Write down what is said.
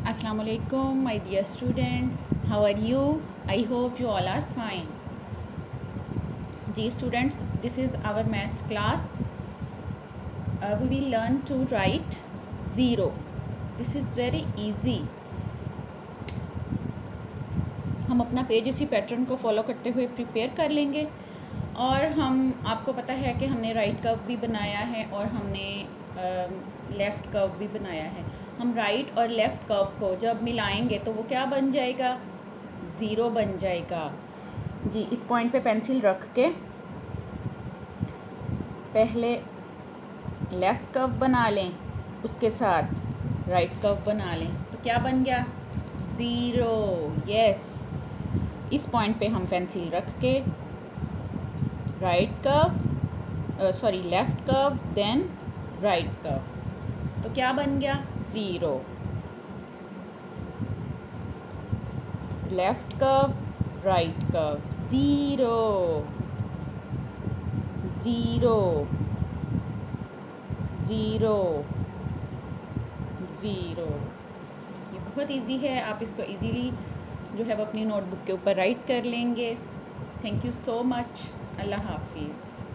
Assalamu alaikum, my dear students. How are you? I hope you all are fine. Dear students, this is our maths class. We will learn to write zero. This is very easy. हम अपना page इसी pattern को follow करते हुए prepare कर लेंगे और हम आपको पता है कि हमने राइट कर्व भी बनाया है और हमने लेफ़्ट कर्व भी बनाया है। हम राइट और लेफ़्ट कर्व को जब मिलाएंगे तो वो क्या बन जाएगा? ज़ीरो बन जाएगा। जी, इस पॉइंट पे पेंसिल रख के पहले लेफ़्ट कर्व बना लें, उसके साथ राइट कर्व बना लें तो क्या बन गया? ज़ीरो। यस, इस पॉइंट पे हम पेंसिल रख के left curve then right curve तो क्या बन गया? Zero. Left curve right curve, zero zero zero zero. ये बहुत इजी है, आप इसको इजीली जो है वो अपनी नोटबुक के ऊपर राइट कर लेंगे। Thank you so much. अल्लाह हाफिज़।